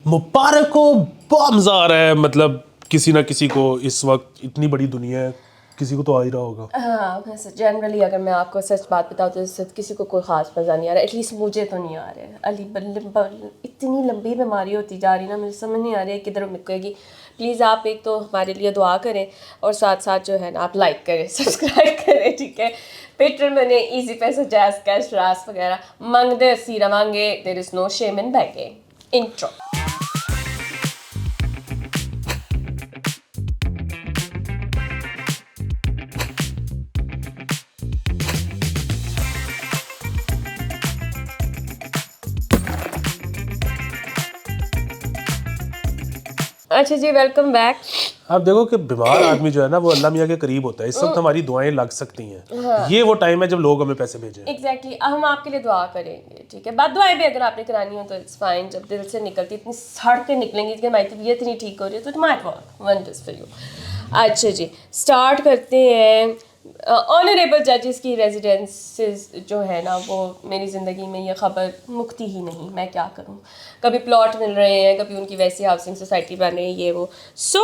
मुबारक हो, बहुत मजा आ रहा है। मतलब किसी ना किसी को इस वक्त, इतनी बड़ी दुनिया है, किसी को तो आ ही रहा होगा। हाँ, वैसे जनरली अगर मैं आपको सच बात बताऊँ तो इससे किसी को कोई ख़ास मज़ा नहीं आ रहा, एटलीस्ट मुझे तो नहीं आ रहा है। इतनी लंबी बीमारी होती जा रही ना, मुझे समझ नहीं आ रही है किधर निकलेगी। प्लीज़ आप एक तो हमारे लिए दुआ करें और साथ साथ जो है ना आप लाइक करें, सब्सक्राइब करें, ठीक है। पेट्रोल मैंने ईजी पैसा, जैस कैश, रास वगैरह मंग दे सीरा मांगे, there is no shame in begging. Intro. अच्छा जी, वेलकम बैक। आप देखो कि बीमार आदमी जो है ना वो अल्लाह मियाँ के करीब होता है। इस वक्त हमारी दुआएं लग सकती हैं। ये वो टाइम है जब लोग हमें पैसे भेजें। एग्जैक्टली हम आपके लिए दुआ करेंगे, ठीक है। बाद दुआएं भी अगर आपने करानी हो तो इट्स फाइन। जब दिल से निकलती इतनी सड़ के निकलेंगी कि हमारी तबीयत नहीं ठीक हो रही है तो it might work wonders for you. अच्छा जी, स्टार्ट करते हैं। ऑनरेबल जजेस की रेजिडेंसेस जो है ना, वो मेरी ज़िंदगी में ये ख़बर मुक्ति ही नहीं, मैं क्या करूँ। कभी प्लॉट मिल रहे हैं, कभी उनकी वैसी हाउसिंग सोसाइटी बन रही है, ये वो। सो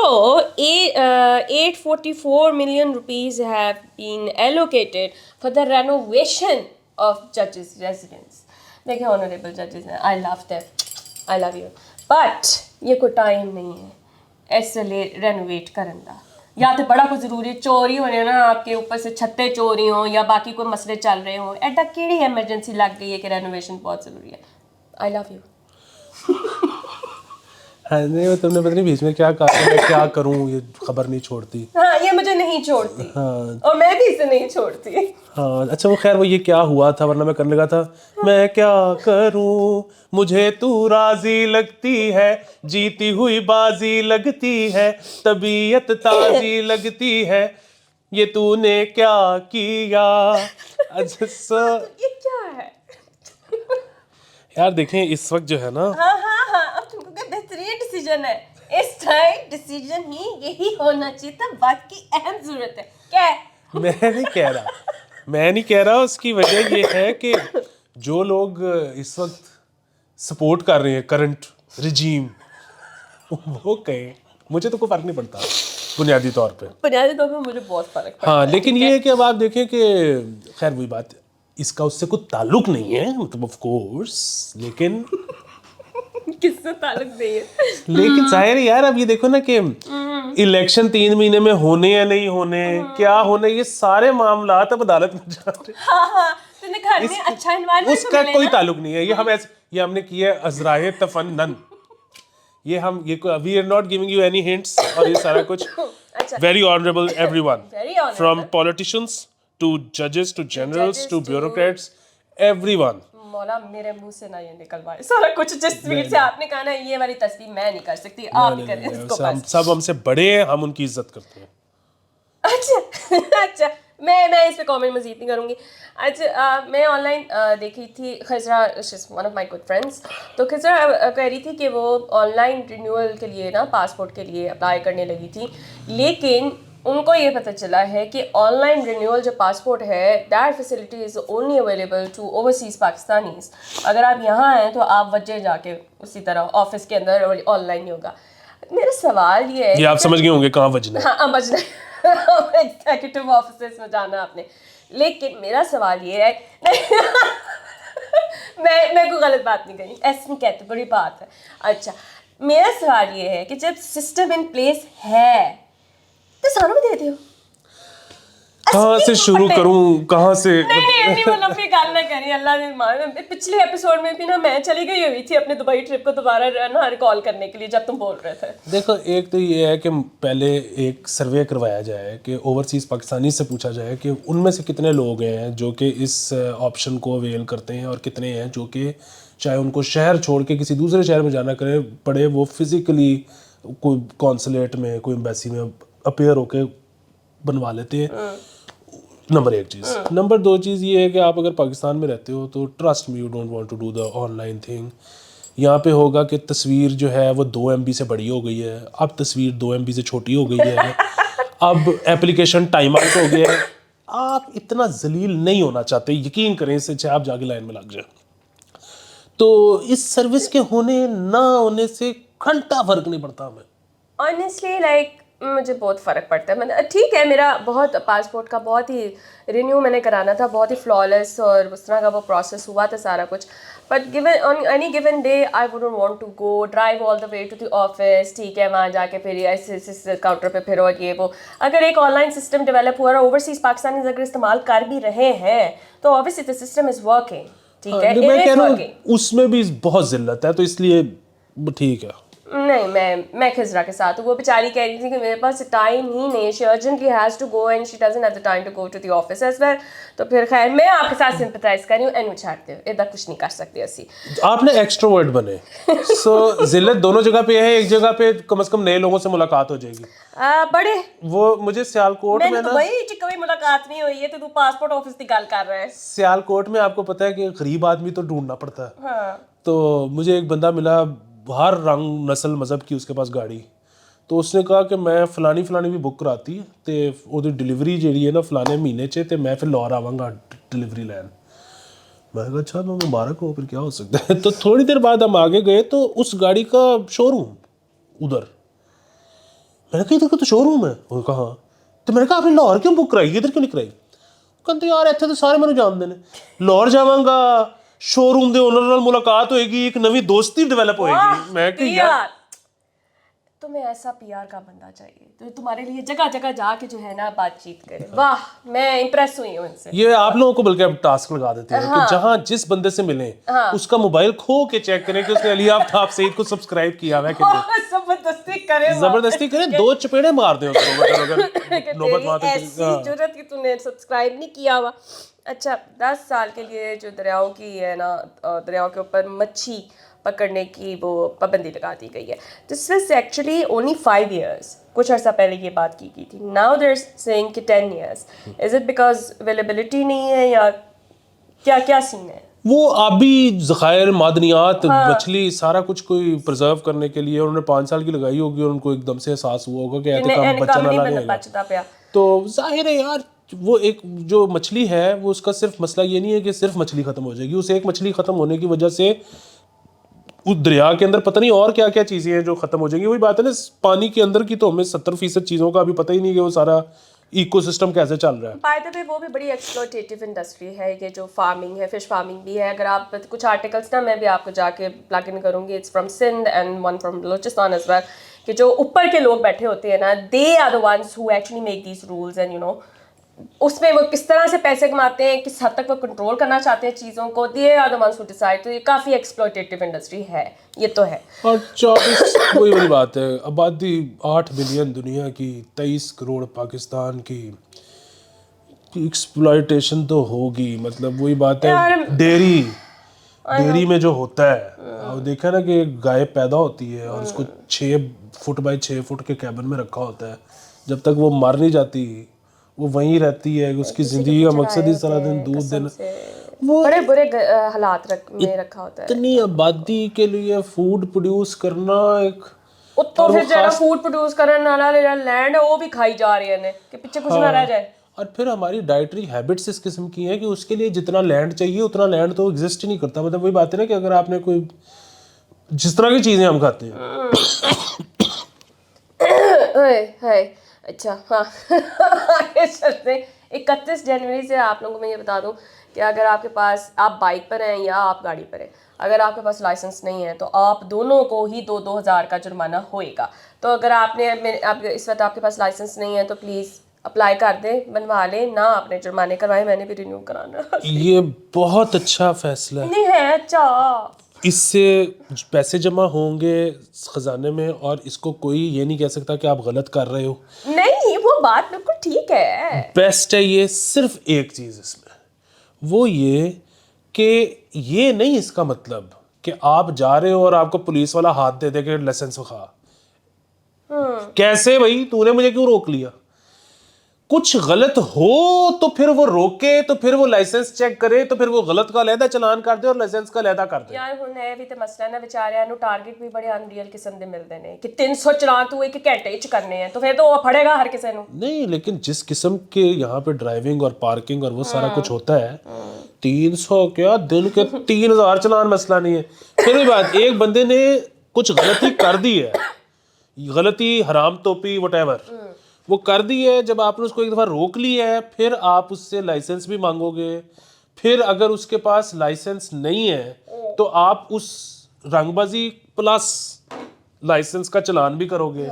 844 million rupees have been allocated for the renovation of judges' residence. देखिए ऑनरेबल जजेस हैं, I love them, I love you, but ये कोई टाइम नहीं है ऐसे रेनोवेट करने का। या तो बड़ा कुछ जरूरी चोरी हो रही है ना, आपके ऊपर से छत्ते चोरी हो या बाकी कोई मसले चल रहे हो, एडा केड़ी एमरजेंसी लग गई है कि रेनोवेशन बहुत ज़रूरी है। I love you. हाँ नहीं, वो तुमने पता नहीं बीच में क्या कहा, मैं क्या करूँ, ये खबर नहीं छोड़ती। हाँ, ये मुझे नहीं छोड़ती। हाँ, और मैं भी इसे नहीं छोड़ती। हाँ अच्छा वो खैर वो ये क्या हुआ था, वरना मैं करने लगा था। मैं क्या करूं, मुझे तू राजी लगती है, जीती हुई बाजी लगती है, तबीयत ताजी लगती है, ये तूने क्या किया। अच्छा ये क्या है? यार देखें इस वक्त जो है ना, हाँ हाँ हाँ, अब तुमको क्या बेहतरीन डिसीजन है। इस टाइम डिसीजन ही यही होना चाहिए था, बाकी अहम जरूरत है क्या है? मैं नहीं कह रहा उसकी वजह ये है कि जो लोग इस वक्त सपोर्ट कर रहे हैं करंट रिजीम, वो कहें, मुझे तो कोई फर्क नहीं पड़ता बुनियादी तौर पे। बुनियादी तौर पे मुझे बहुत फर्क पड़ता हाँ है। लेकिन ये है कि अब आप देखें कि खैर वही बात, इसका उससे कोई ताल्लुक नहीं है, मतलब ऑफ कोर्स, लेकिन किससे ताल्लुक नहीं है? लेकिन जाहिर है यार, अब ये देखो ना कि इलेक्शन 3 महीने में होने या नहीं होने, क्या होने, ये सारे मामला अब अदालत में जा रहे हैं। हाँ हाँ, तूने घर में अच्छा एनवायरनमेंट उसका कोई ताल्लुक नहीं है। ये हम ऐसे, ये हमने किया है अजराए तफन्नन, ये हम ये we are not giving you any hints, और ये सारा कुछ very honourable everyone, from politicians to जजेस to generals to bureaucrats, everyone. मौला मेरे मुंह से ना ये निकलवाए सारा कुछ। जिस स्पीड से आपने कहा ना, ये वाली तस्वीर मैं नहीं कर सकती, आप ही करें इसको बस। सब हमसे बड़े हैं, हम उनकी इज्जत करते हैं। अच्छा अच्छा, मैं इस पे कमेंट मजीद नहीं करूँगी। अच्छा मैं ऑनलाइन देखी थी, खजरा one of my good friends, तो खजरा कह रही थी कि वो ऑनलाइन रिन्यूअल के लिए ना, पासपोर्ट के लिए अप्लाई करने लगी थी, लेकिन उनको ये पता चला है कि ऑनलाइन रिन्यूअल जो पासपोर्ट है, that facility is only available to overseas Pakistanis. अगर आप यहाँ हैं तो आप वजह जाके उसी तरह ऑफिस के अंदर ऑनलाइन ही होगा। मेरा सवाल ये है, ये आप समझ गए होंगे कहाँ बजना है। हाँ बजना है, एग्जीक्यूटिव ऑफिस में जाना आपने। लेकिन मेरा सवाल ये है मैं कोई गलत बात नहीं करी, ऐसे नहीं कहते, बड़ी बात है। अच्छा मेरा सवाल ये है कि जब सिस्टम इन प्लेस है तो सारों में दे दो। कहाँ से शुरू करूँ, कहाँ से? नहीं वो लंबी गाल ना करी, अल्लाह ने मान। पिछले एपिसोड में भी ना मैं चली गई हुई थी अपने दुबई ट्रिप को दोबारा ना रिकॉल करने के लिए, जब तुम बोल रहे थे। देखो एक तो ये है कि पहले एक सर्वे करवाया जाए कि ओवरसीज़ पाकिस्तानी से पूछा जाए कि उनमें से कितने लोग हैं जो कि इस ऑप्शन को अवेल करते हैं, और कितने हैं जो कि चाहे उनको शहर छोड़ के किसी दूसरे शहर में जाना करे पड़े, वो फिज़िकली कोई कॉन्सुलेट में, कोई एम्बेसी में अपेयर होके बनवा लेते हैं। नंबर 1 चीज़। नंबर 2 चीज़ ये है कि आप अगर पाकिस्तान में रहते हो तो trust me, you don't want to do the online thing. यहाँ पे होगा कि तस्वीर जो है वो 2 MB से बड़ी हो गई है, अब तस्वीर 2 MB से छोटी हो गई है, अब एप्लीकेशन टाइम आउट हो गया है। आप इतना जलील नहीं होना चाहते, यकीन करें, इससे चाहे आप जाके लाइन में लग जाए। तो इस सर्विस के होने ना होने से घंटा फर्क नहीं पड़ता हमें। ऑनेस्टली लाइक मुझे बहुत फ़र्क पड़ता है। मतलब ठीक है, मेरा बहुत पासपोर्ट का बहुत ही रिन्यू मैंने कराना था, बहुत ही फ्लॉलेस और उस तरह का वो प्रोसेस हुआ था सारा कुछ। But given on any given day I wouldn't want to go drive all the way to the office. ठीक है, वहाँ जाके फिर ऐसे काउंटर पे फिर और ये वो। अगर एक ऑनलाइन सिस्टम डेवलप हुआ और ओवरसीज पाकिस्तानी अगर इस्तेमाल कर भी रहे हैं तो obviously the system is working. ठीक है, लेकिन मैं it कह is रहा हूँ working। उसमें भी बहुत जिल्लत है, तो इसलिए ठीक है। नहीं, मैं खिजरा के साथ हूँ। वो बेचारी कह रही थी कि मेरे पास टाइम ही नहीं है, she urgently has to go and she doesn't have the time to go to the office as well. तो फिर खैर मैं आपके साथ सिंपैथाइज कर रही हूँ, एंड छाड़ते हो इधर कुछ नहीं कर सकते असी। आपने एक्सट्रोवर्ट बने, सो जिल्लत दोनों जगह पे है। एक जगह पे कम से कम नए लोगों से मुलाकात हो जाएगी। बड़े वो मुझे सियालकोट में मैं ना, दुबई च कभी मुलाकात नहीं हुई है तो तू पासपोर्ट ऑफिस की गल कर रहा है। सियालकोट में आपको पता है कि गरीब आदमी तो ढूंढना पड़ता है। हाँ, तो मुझे एक बंदा मिला, हर रंग नस्ल मजहब की उसके पास गाड़ी। तो उसने कहा कि मैं फलानी भी बुक कराती ते ओदी डिलीवरी जी है ना फलाने महीने च, ते मैं फिर लाहौर आवांगा डिलीवरी लैन। मैं कहा अच्छा, मैं मुबारक हो, फिर क्या हो सकता है। तो थोड़ी देर बाद हम आगे गए तो उस गाड़ी का शोरूम उधर, मैंने कहा इधर का तो शोरूम है। वो कहा, तो मैंने कहा आपने लाहौर क्यों बुक कराई, इधर क्यों नहीं कराई? कहते यार इत्थे तो सारे मैंने जानते ने, लाहौर जावांगा शोरूम दे ओनर नाल मुलाकात होएगी, एक नवी दोस्ती डेवलप होएगी। मैं कि यार तुम्हें ऐसा पीआर का बंदा चाहिए तो तुम्हारे लिए जगह जगह जाके जो है ना बातचीत करे। वाह, मैं इंप्रेस हुई हूँ इनसे। ये आप लोगों को बल्कि अब टास्क लगा देते हैं कि जहां जिस बंदे से मिले उसका मोबाइल खो के चेक करें कि उसने अली आफ्ताब सईद को सब्सक्राइब किया हुआ है कि नहीं। जबरदस्ती करे, जबरदस्ती करें, 2 चपेड़े मार दें उसको अगर नौबत मारते ऐसी जरूरत कि तूने सब्सक्राइब नहीं किया हुआ। अच्छा, 10 साल के लिए जो दरियाओं की है ना, दरियाओं के ऊपर मच्छी पकड़ने की वो पाबंदी लगा दी गई है। This was actually only 5 years। कुछ अर्सा पहले ये बात की थी। नाउ दे आर सेइंग कि 10 years। Is it because availability नहीं है या क्या क्या सीन है? वो आबी ज़खायर मादनियात मछली सारा कुछ कोई प्रिजर्व करने के लिए उन्होंने 5 साल की लगाई होगी और उनको एकदम से एहसास हुआ होगा कि ऐसे कम बच्चा ना लगेगा। बचता पिया तो जाहिर है यार, वो एक जो मछली है वो उसका सिर्फ मसला ये नहीं है कि सिर्फ मछली खत्म हो जाएगी। उस एक मछली खत्म होने की वजह से उस दरिया के अंदर पता नहीं और क्या क्या चीज़ें हैं जो खत्म हो जाएंगी। वही बात है ना, पानी के अंदर की तो हमें 70% चीज़ों का अभी पता ही नहीं कि वो सारा इकोसिस्टम कैसे चल रहा है। बाय द वे वो भी बड़ी एक्सप्लॉयटेटिव इंडस्ट्री है ये जो फार्मिंग है, फिश फार्मिंग भी है। अगर आप कुछ आर्टिकल्स ना मैं भी आपको जाके प्लग इन करूँगी, it's from Sindh and one from Balochistan as well, कि जो ऊपर के लोग बैठे होते हैं ना, they are the ones who actually make these rules and you know उसमें वो किस तरह से पैसे कमाते हैं, किस हद तक वो कंट्रोल करना चाहते हैं चीज़ों को, they are the ones who decide. तो ये काफ़ी एक्सप्लॉयटेटिव इंडस्ट्री है, ये तो है। और 24 वही वाली बात है, आबादी 8 बिलियन दुनिया की, 23 करोड़ पाकिस्तान की, एक्सप्लॉयटेशन तो होगी। मतलब वही बात है, डेयरी में जो होता है, अब देखा ना कि एक गाय पैदा होती है और उसको 6 फुट बाई 6 फुट के कैबिन में रखा होता है। जब तक वो मर नहीं जाती वो वहीं रहती है। उसकी जिंदगी का मकसद ही सारा दिन दूध देना। वो बड़े बुरे हालात में रखा होता है। इतनी आबादी के लिए फूड प्रोड्यूस करना एक तो फिर जरा फूड प्रोड्यूस करने वाला लैंड है वो भी खाई जा रही है कि पीछे कुछ ना रह जाए। और फिर हमारी डाइटरी हैबिट्स इस किस्म की हैं कि उसके लिए जितना लैंड चाहिए उतना लैंड तो एग्जिस्ट ही नहीं करता। मतलब वही बात है ना कि अगर आपने कोई जिस तरह की चीज़ें हम खाते हैं अच्छा हाँ आगे चलते हैं। 31 जनवरी से आप लोगों को मैं ये बता दूं कि अगर आपके पास आप बाइक पर हैं या आप गाड़ी पर हैं, अगर आपके पास लाइसेंस नहीं है तो आप दोनों को ही 2-2 हज़ार का जुर्माना होएगा। तो अगर इस वक्त आपके पास लाइसेंस नहीं है तो प्लीज़ अप्लाई कर दें, बनवा लें, ना आपने जुर्माने करवाए। मैंने भी रिन्यू कराना। ये बहुत अच्छा फैसला नहीं है। अच्छा, इससे पैसे जमा होंगे खजाने में और इसको कोई ये नहीं कह सकता कि आप गलत कर रहे हो। नहीं, वो बात बिल्कुल ठीक है। बेस्ट है ये। सिर्फ एक चीज़ इसमें, वो ये कि ये नहीं इसका मतलब कि आप जा रहे हो और आपको पुलिस वाला हाथ दे दे के लाइसेंस खा। कैसे भाई, तूने मुझे क्यों रोक लिया? कुछ गलत हो तो फिर वो रोके, तो फिर वो लाइसेंस चेक करे, तो फिर वो गलत का अलहदा चलान कर दे और लाइसेंस का अलहदा कर दे। यार हुण ਇਹ ਵੀ ਤੇ ਮਸਲਾ ਨਾ ਵਿਚਾਰਿਆਂ ਨੂੰ ਟਾਰਗੇਟ ਵੀ ਬੜੇ ਅਨਰੀਅਲ ਕਿਸਮ ਦੇ ਮਿਲਦੇ ਨੇ ਕਿ 300 ਚਲਾਨ ਤੂੰ 1 ਘੰਟੇ ਚ करने हैं तो फिर तो वो फड़ेगा हर किसी ਨੂੰ। नहीं, लेकिन जिस किस्म के यहाँ पे ड्राइविंग और पार्किंग और वो सारा कुछ होता है, 300 क्या दिन के 3000 चलान मसला नहीं है। फिर भी बात, एक बंदे ने कुछ गलती कर दी है, गलती हराम टोपी वटेवर वो कर दी है, जब आपने उसको एक दफ़ा रोक लिया है फिर आप उससे लाइसेंस भी मांगोगे, फिर अगर उसके पास लाइसेंस नहीं है तो आप उस रंगबाजी प्लस लाइसेंस का चलान भी करोगे।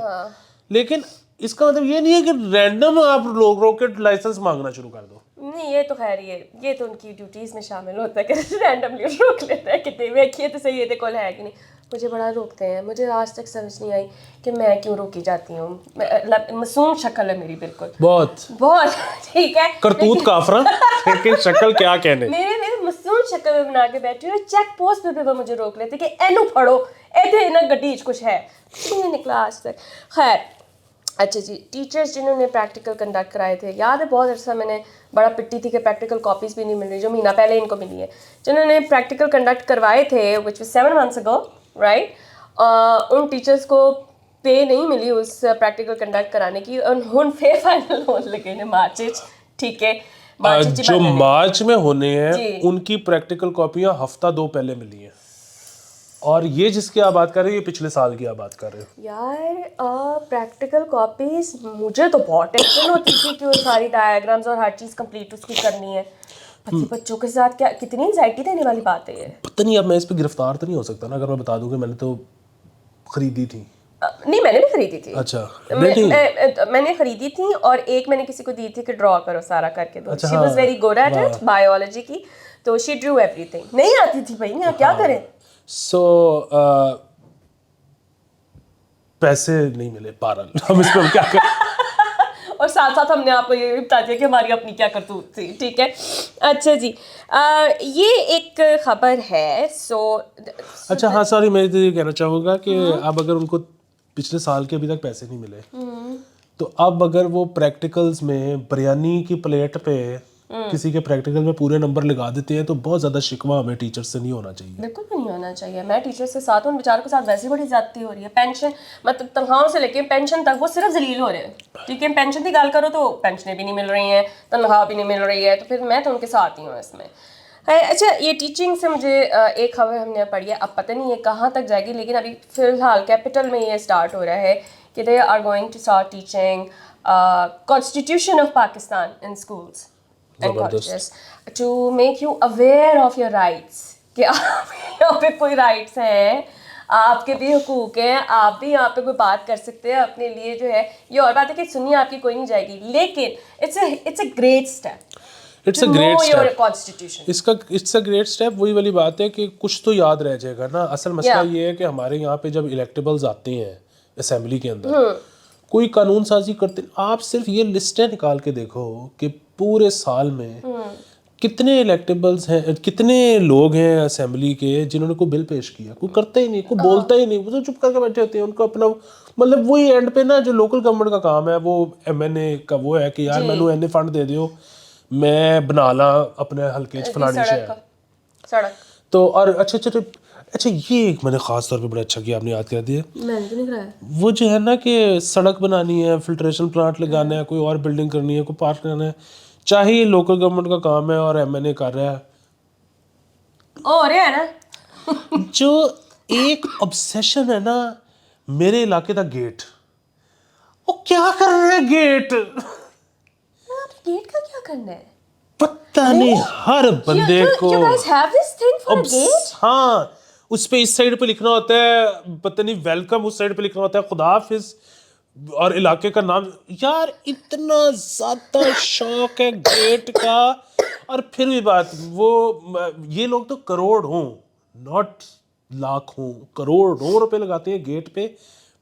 लेकिन इसका मतलब ये नहीं है कि रैंडम आप लोग रोक के लाइसेंस मांगना शुरू कर दो। नहीं, ये तो खैर ये तो उनकी ड्यूटीज में शामिल होता है कि रैंडमली रोक लेता है कि देखिए तो सही ये कॉल है कि नहीं। मुझे बड़ा रोकते हैं, मुझे आज तक समझ नहीं आई कि मैं क्यों रोकी जाती हूँ। मासूम शक्ल है मेरी, बिल्कुल बहुत बहुत ठीक है, करतूत काफरा लेकिन शक्ल क्या कहने। मेरे मासूम शक्ल में बना के बैठी हूँ। चेक पोस्ट पे वो मुझे रोक लेते कि एनू फड़ो ए ना गड्डी कुछ है, कुछ नहीं निकला आज तक। खैर अच्छा जी, टीचर्स जिन्होंने प्रैक्टिकल कंडक्ट कराए थे, याद है बहुत अर्सा मैंने बड़ा पिट्टी थी कि प्रैक्टिकल कॉपीज़ भी नहीं मिल रही, जो महीना पहले इनको मिली है। जिन्होंने प्रैक्टिकल कंडक्ट करवाए थे which was 7 months ago, right, उन टीचर्स को पे नहीं मिली उस प्रैक्टिकल कंडक्ट कराने की। उन फिर फाइनल होने लगे ने मार्च, ठीक है, जो मार्च में होने हैं उनकी प्रैक्टिकल कॉपियां हफ्ता 2 पहले मिली हैं, और ये जिसकी आप बात कर रहे हो ये पिछले साल की आप बात कर रहे हो। यार प्रैक्टिकल कॉपीज मुझे तो बहुत टेंशन होती थी कि वो सारी डायग्राम्स और हर चीज़ कंप्लीट उसकी करनी है। बच्चों के साथ क्या कितनी एंजाइटी देने वाली बात है ये। पता नहीं अब मैं इस पे गिरफ्तार तो नहीं हो सकता ना अगर मैं बता दूं कि मैंने तो खरीदी थी। नहीं, मैंने भी खरीदी थी। अच्छा, मैंने खरीदी थी और एक मैंने किसी को दी थी कि ड्रॉ करो सारा करके दो। अच्छा, she was very good at it, biology की, तो शी ड्रू एवरीथिंग। नहीं आती थी भाई, ना क्या करें। सो पैसे नहीं मिले, पारल हम इस पर क्या करें। और साथ साथ हमने आपको ये भी बता दिया कि हमारी अपनी क्या करतूत थी, ठीक है। अच्छा जी, ये एक खबर है। अच्छा हाँ सॉरी, मैं तो ये कहना चाहूँगा कि अब अगर उनको पिछले साल के अभी तक पैसे नहीं मिले तो अब अगर वो प्रैक्टिकल्स में बिरयानी की प्लेट पे किसी के प्रैक्टिकल में पूरे नंबर लगा देते हैं तो बहुत ज़्यादा शिकवा हमें टीचर से नहीं होना चाहिए। बिल्कुल भी नहीं होना चाहिए। मैं टीचर के साथ उन बेचारों के साथ वैसे बड़ी ज्यादती हो रही है। पेंशन मतलब तनख्वाहों से लेके पेंशन तक वो सिर्फ जलील हो रहे हैं, ठीक है। पेंशन की गाल करो तो पेंशनें भी नहीं मिल रही हैं, तनख्वाह भी नहीं मिल रही है, तो फिर मैं तो उनके साथ ही हूँ इसमें। अच्छा, ये टीचिंग से मुझे एक खबर हमने पढ़ी है, अब पता नहीं ये कहाँ तक जाएगी, लेकिन अभी फ़िलहाल कैपिटल में ये स्टार्ट हो रहा है कि they are going to start teaching constitution of Pakistan in schools and colleges to make you aware of your rights, कि आप यहाँ पे कोई राइट्स हैं, आपके भी हुकूक हैं, आप भी यहाँ पे कोई बात कर सकते हैं अपने लिए जो है। ये और बात है कि सुनिए आपकी कोई नहीं जाएगी, लेकिन it's a great step. It's a great step. It's a great step. वही वाली बात है कि कुछ तो याद रह जाएगा ना। असल मसला ये है कि हमारे यहाँ पे जब इलेक्टेबल्स आते हैं असेंबली के अंदर, कोई कानून साजी करते, आप सिर्फ ये लिस्टें निकाल के देखो कि पूरे साल में कितने इलेक्टेबल्स हैं, कितने लोग हैं असेंबली के जिन्होंने कोई बिल पेश किया। कोई करता ही नहीं, कोई बोलता ही नहीं, वो तो चुप करके बैठे होते हैं। उनको अपना मतलब वही एंड पे ना जो लोकल गवर्नमेंट का काम है वो MNA का वो है कि यार मैनू एने फंड दे दियो, मैं बना ला अपने हल्के फलानी सड़क। तो और अच्छा ये एक मैंने खास तौर पे बड़ा अच्छा किया, आपने याद कर दिया। मैंने तो नहीं कराया। वो जो है ना कि सड़क बनानी है, फिल्ट्रेशन प्लांट लगाना है, कोई और बिल्डिंग करनी है, कोई पार्क करना है, चाहे ये लोकल गवर्नमेंट का काम है और MNA कर रहा है, हो रहा है ना। जो एक ऑब्सेशन है ना मेरे इलाके का गेट, वो क्या कर रहे हैं गेट का क्या करना है पता नहीं। हर बंदे को you guys have this thing for a gate? हाँ, उस पे इस साइड पे लिखना होता है पता नहीं वेलकम, उस साइड पे लिखना होता है खुदा हाफिज और इलाके का नाम। यार इतना ज्यादा शौक है गेट का। और फिर भी बात वो, ये लोग तो करोड़ हों, नॉट लाख हों, करोड़ों रुपए लगाते हैं गेट पे।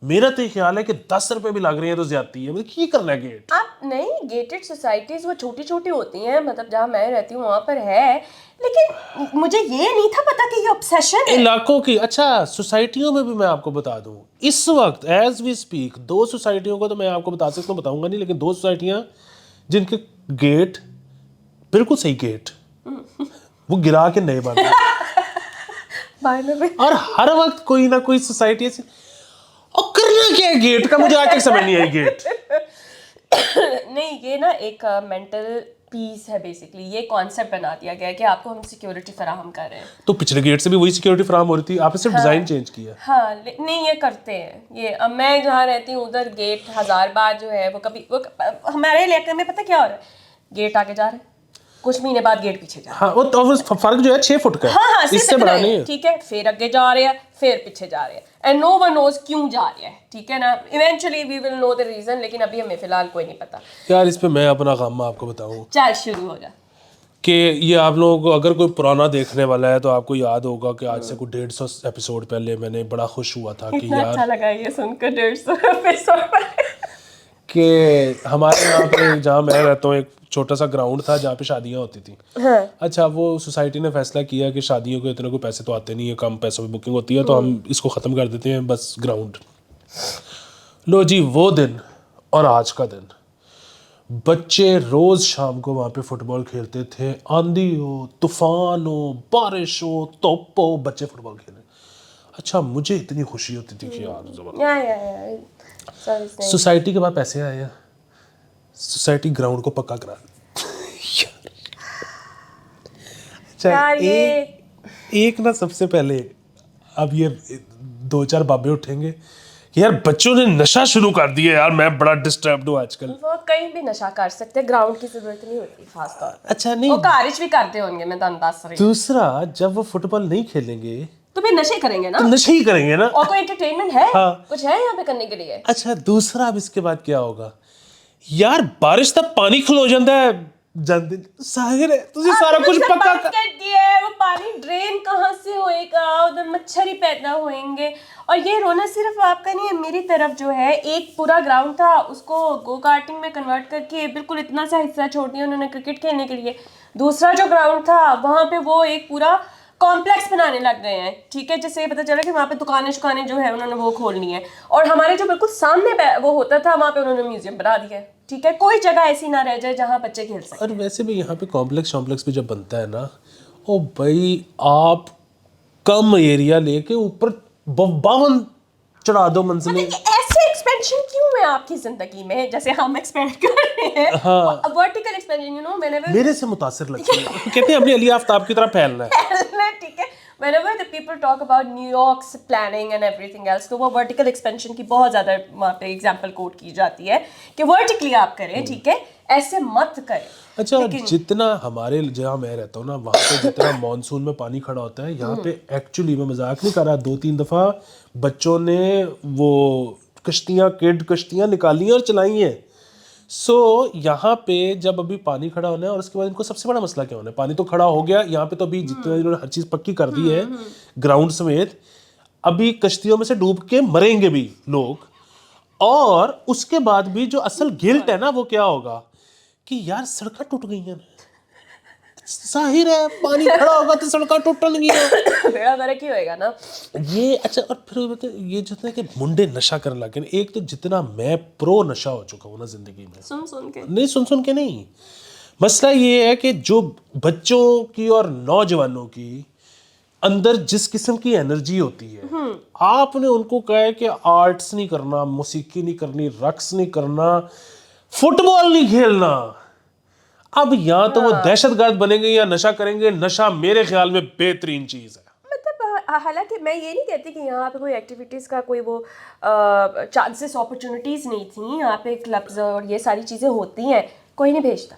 मेरा तो ख्याल है कि 10 रुपए भी लग रही है तो ज्यादती है। मतलब क्या करना है गेट? आप नहीं, गेटेड सोसाइटीज वो छोटी छोटी होती हैं, मतलब जहाँ मैं रहती हूँ वहाँ पर है, लेकिन मुझे ये नहीं था पता कि ये ऑब्सेशन है इलाकों की। अच्छा, सोसाइटियों में भी मैं आपको बता दूं, इस वक्त एज वी स्पीक 2 सोसाइटियों को तो मैं आपको बता सकता हूँ, बताऊंगा नहीं, लेकिन 2 सोसाइटियां जिनके गेट बिल्कुल सही गेट वो गिरा के नए बन और हर वक्त कोई ना कोई सोसाइटी ऐसी। और करना क्या है गेट का, मुझे आज तक समझ नहीं आई गेट। नहीं, ये ना एक मेंटल पीस है बेसिकली, ये कॉन्सेप्ट बना दिया गया है कि आपको हम सिक्योरिटी फराहम कर रहे हैं। तो पिछले गेट से भी वही सिक्योरिटी फराहम हो रही थी, आपने सिर्फ डिज़ाइन चेंज किया। हाँ नहीं, ये करते हैं ये। अब मैं जहाँ रहती हूँ उधर गेट 1000 बार जो है वो कभी वो हमारे इलाके में पता क्या हो रहा है, गेट आगे जा रहा है, कुछ महीने बाद गेट पीछे जा रहा है। हाँ, वो तो फर्क जो है 6 फुट का है। हाँ, इससे बड़ा नहीं है। ठीक है, फिर आगे जा रहे हैं, फिर पीछे जा रहे हैं, एंड नो वन नोज क्यों जा रहे हैं, ठीक है ना। Eventually we will know the reason, लेकिन अभी हमें फिलहाल कोई नहीं पता। यार इस पे मैं अपना काम आपको बताऊं चल शुरू हो जा। कि ये आप लोगों को अगर कोई पुराना देखने वाला है तो आपको याद होगा कि आज से कुछ 150 एपिसोड पहले मैंने बड़ा खुश हुआ था कि इतना यार अच्छा लगा ये सुनकर 150 एपिसोड। कि हमारे यहाँ पे जहाँ मैं रहता हूँ एक छोटा सा ग्राउंड था जहाँ पे शादियाँ होती थी। हाँ। अच्छा, वो सोसाइटी ने फैसला किया कि शादियों के इतने कोई पैसे तो आते नहीं है, कम पैसों में बुकिंग होती है, तो हम इसको ख़त्म कर देते हैं बस ग्राउंड। लो जी, वो दिन और आज का दिन, बच्चे रोज़ शाम को वहाँ पे फुटबॉल खेलते थे, आंधी हो, तूफान हो, बारिश हो, धूप हो, बच्चे फुटबॉल खेलें। अच्छा, मुझे इतनी खुशी होती थी कि यार ज़बरदस्त। सॉरी सोसाइटी के बाद पैसे आए हैं, सोसाइटी ग्राउंड को पक्का करा। अच्छा, यार ये एक ना सबसे पहले अब ये 2-4 बाबे उठेंगे कि यार बच्चों ने नशा शुरू कर दिया। यार मैं बड़ा डिस्टर्ब्ड हूँ आजकल। वो कहीं भी नशा कर सकते हैं, ग्राउंड की जरूरत नहीं होती खास तौर पे। अच्छा नहीं, वो कारिश भी करते होंगे, मैं तो दस रही हूँ। दूसरा जब वो फुटबॉल नहीं खेलेंगे तो फिर नशे करेंगे ना, तो नशे ही करेंगे ना। और कोई एंटरटेनमेंट है? हाँ। कुछ है यहाँ पे करने के लिए? अच्छा, दूसरा अब इसके बाद क्या होगा, यार बारिश तक पानी खलो जाता है, जानते साहिर है तुझे सारा कुछ पक्का कर दिया है। वो पानी ड्रेन कहाँ से होएगा, उधर मच्छर ही पैदा होएंगे। और ये रोना सिर्फ आपका नहीं है, मेरी तरफ जो है एक पूरा ग्राउंड था, उसको गो कार्टिंग में कन्वर्ट करके बिल्कुल इतना सा हिस्सा छोड़ दिया उन्होंने क्रिकेट खेलने के लिए। दूसरा जो ग्राउंड था वहाँ पे वो एक पूरा कॉम्प्लेक्स बनाने लग गए हैं, ठीक है, जिससे ये पता चला कि वहाँ पे दुकानें जो है उन्होंने वो खोलनी है। और हमारे जो बिल्कुल सामने वो होता था वहाँ पे उन्होंने म्यूजियम बना दिया है, ठीक है। कोई जगह ऐसी ना रह जाए जहाँ बच्चे खेल सकें। और वैसे भी यहाँ पे कॉम्प्लेक्स भी जब बनता है ना, ओ भाई आप कम एरिया लेके ऊपर 52 चढ़ा दो मंजिलें। ऐसे एक्सपेंशन क्यों है आपकी जिंदगी में, जैसे हम एक्सपेंड कर रहे हैं? हाँ। वर्टिकल एक्सपेंशन, यू नो, मेरे से मुतासिर लगती है। कहते हैं अपनी अली आफ्ताब की तरह फैलना है। ठीक है, whenever the people talk about New York's planning and everything else, तो वो वर्टिकल एक्सपेंशन की बहुत ज़्यादा वहाँ पे एग्जांपल कोट की जाती है कि वर्टिकली आप करें, ठीक है, ऐसे मत करें। अच्छा, जितना हमारे जहाँ मैं रहता हूँ ना, वहाँ पे जितना मॉनसून में पानी खड़ा होता है, यहाँ पे एक्चुअली मैं मजाक नहीं कर रहा, 2-3 दफ़ा बच्चों ने वो किड कश्तियाँ निकाली हैं और चलाई हैं। सो यहाँ पे जब अभी पानी खड़ा होना है, और उसके बाद इनको सबसे बड़ा मसला क्या होना है, पानी तो खड़ा हो गया यहाँ पे, तो अभी जितना इन्होंने हर चीज़ पक्की कर दी है ग्राउंड समेत, अभी कश्तियों में से डूब के मरेंगे भी लोग। और उसके बाद भी जो असल गिल्ट है ना, वो क्या होगा कि यार सड़कें टूट गई हैं। जाहिर है पानी खड़ा होगा तो सड़कें टूटन गई बेड़ा गर्क ही होएगा ना ये। अच्छा, और फिर ये जो है कि मुंडे नशा करने लगे ना, एक तो जितना मैं प्रो नशा हो चुका हूँ ना जिंदगी में, सुन के नहीं, मसला ये है कि जो बच्चों की और नौजवानों की अंदर जिस किस्म की एनर्जी होती है, आपने उनको कहा है कि आर्ट्स नहीं करना, मौसीकी नहीं करनी, रक्स नहीं करना, फुटबॉल नहीं खेलना, अब या तो वो दहशतगर्द बनेंगे या नशा करेंगे। नशा मेरे ख्याल में बेहतरीन चीज है। मतलब हालांकि मैं ये नहीं कहती कि यहाँ पे कोई एक्टिविटीज़ का कोई वो चांसेस अपॉर्चुनिटीज़ नहीं थी। यहाँ पे क्लब्स और ये सारी चीज़ें होती हैं, कोई नहीं भेजता,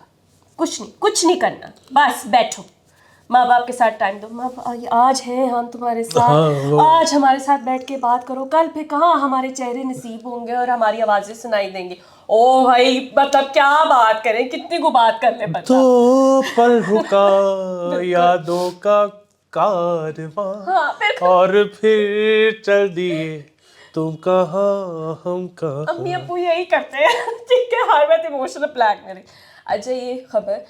कुछ नहीं करना, बस बैठो, माँ बाप के साथ टाइम दो। माँ आज हैं हम तुम्हारे साथ, आज हमारे साथ बैठ के बात करो, कल फिर कहाँ हमारे चेहरे नसीब होंगे और हमारी आवाज़ें सुनाई देंगी। ओ भाई, मतलब क्या बात करें, कितनी को बात कर ले बच्चा। तो पल रुका यादों का कारवां, हाँ, और फिर चल दिए तुम कहाँ हम कहाँ। अम्मी अब्बू यही करते हैं, ठीक है, हर बात इमोशनल ब्लैकमेलिंग। अच्छा, ये खबर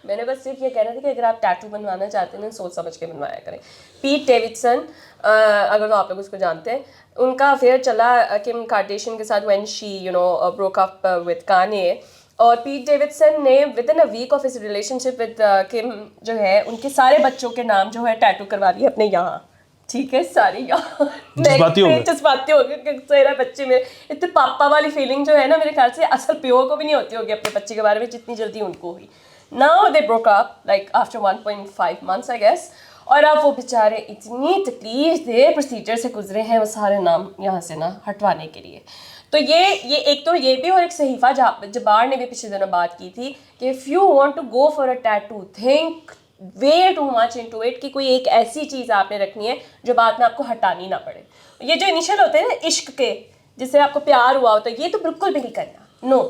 मैंने बस सिर्फ ये कहना था कि अगर आप टैटू बनवाना चाहते हैं, सोच समझ के बनवाया करें। पीट डेविडसन, अगर तो आप लोग उसको जानते हैं, उनका अफेयर चला किम कार्दाशियन के साथ when she broke up with Kanye. और पीट डेविडसन ने within a week of his relationship with Kim जो है, उनके सारे बच्चों के नाम जो है टैटू करवा दिए अपने यहाँ, ठीक है सारी यार जज्बाती हो गए। जज्बाती हो गए कि तेरा बच्चे में इतने पापा वाली फीलिंग जो है ना मेरे ख्याल से असल प्योर को भी नहीं होती होगी अपने बच्चे के बारे में जितनी जल्दी उनको हुई। Now they broke up like after 1.5 months I guess, और अब वो बेचारे इतनी तकलीफ दे प्रोसीजर से गुजरे हैं वो सारे नाम यहाँ से ना हटवाने के लिए। तो ये एक तो ये भी, और एक सहीफा जबार ने भी पिछले दिनों बात की थी कि if you want to go for a tattoo think way too much into it, कि कोई एक ऐसी चीज़ आपने रखनी है जो बाद में आपको हटानी ना पड़े। ये जो इनिशियल होते हैं ना इश्क के, जिससे आपको प्यार हुआ होता है, ये तो बिल्कुल भी नहीं करना, नो।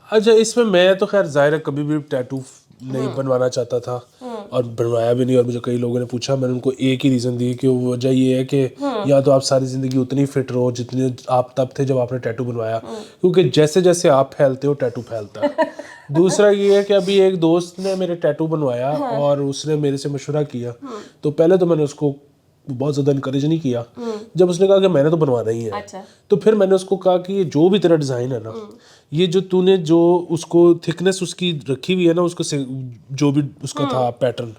अच्छा, इसमें मैं तो खैर जाहिर है कभी भी टैटू नहीं बनवाना चाहता था और बनवाया भी नहीं। और मुझे कई लोगों ने पूछा, मैंने उनको एक ही रीज़न दी कि वजह ये है कि या तो आप सारी ज़िंदगी उतनी फिट रहो जितने आप तब थे जब आपने टैटू बनवाया, क्योंकि जैसे जैसे आप फैलते हो टैटू फैलता है। दूसरा ये है कि अभी एक दोस्त ने मेरे टैटू बनवाया और उसने मेरे से मशवरा किया, तो पहले तो मैंने उसको बहुत ज़्यादा इनकरेज नहीं किया। जब उसने कहा कि मैंने तो बनवाना ही है, अच्छा। तो फिर मैंने उसको कहा कि ये जो भी तेरा डिज़ाइन है ना, ये जो तूने जो उसको थिकनेस उसकी रखी हुई है ना, उसको जो भी उसका था पैटर्न,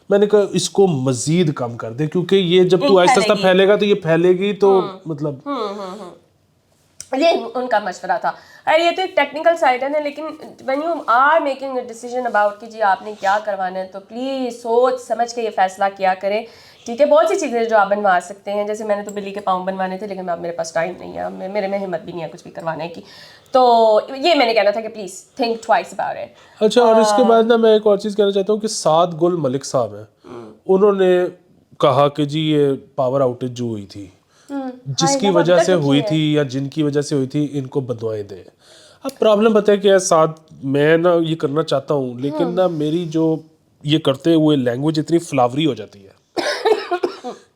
मैंने कहा इसको मज़ीद कम कर दे, क्योंकि ये जब तू आहिस्ता आहिस्ता फैलेगा तो ये फैलेगी तो मतलब ये उनका मशवरा था। अरे ये तो एक टेक्निकल साइड है ना, लेकिन when you are making a decision about कि जी आपने क्या करवाना है, तो प्लीज़ सोच समझ के ये फैसला किया करें, ठीक है। बहुत सी चीज़ें जो आप बनवा सकते हैं, जैसे मैंने तो बिल्ली के पाँव बनवाने थे, लेकिन अब मेरे पास टाइम नहीं है, मेरे में हिम्मत भी नहीं है कुछ भी करवाने की, तो ये मैंने कहना था कि please think twice about it. अच्छा। और इसके बाद ना मैं एक और चीज़ कहना चाहता हूँ कि साद गुल मलिक साहब हैं, उन्होंने कहा कि जी ये पावर आउटेज जो हुई थी, जिसकी वजह से हुई थी या जिनकी वजह से हुई थी, इनको बदवाएं दें। अब प्रॉब्लम पता है कि साथ मैं ना ये करना चाहता हूँ, लेकिन ना मेरी जो ये करते हुए लैंग्वेज इतनी फ्लावरी हो जाती है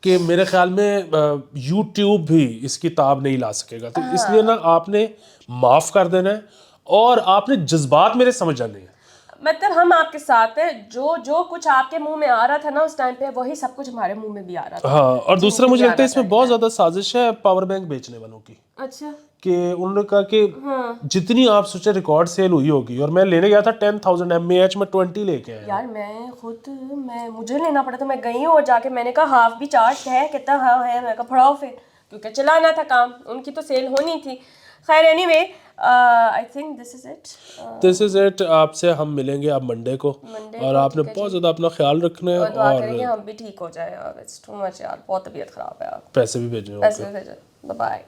कि मेरे ख्याल में यूट्यूब भी इसकी ताब नहीं ला सकेगा। तो इसलिए ना आपने माफ़ कर देना है और आपने जज्बात मेरे समझ जाने हैं। मतलब हम आपके साथ हैं, जो कुछ आपके मुंह में आ रहा था ना उस टाइम पे, वही सब कुछ हमारे मुंह में भी आ रहा था। हाँ, और दूसरा मुझे लगता है इसमें बहुत ज़्यादा साजिश है पावर बैंक बेचने वालों की, अच्छा, कि उन्होंने कहा कि जितनी आप सोचे रिकॉर्ड सेल हुई होगी, और मैं लेने गया था 10,000 mAh में 20 लेके आया। यार मैं मुझे लेना पड़ा था, मैं गई हूँ और जाके मैंने कहा हाफ भी चार्ज है, कितना हाँ है, मैं कहा फड़ाओ फिर, क्योंकि चलाना था काम, उनकी तो सेल होनी थी। खैर anyway, I think this is it. आपसे हम मिलेंगे अब मंडे को, और आपने बहुत ज़्यादा अपना ख्याल रखना है, और दुआ करेंगे हम भी ठीक हो जाए। इट्स टू मच यार, बहुत तबीयत खराब है। पैसे भी भेजने। पैसे भेजो, बाय।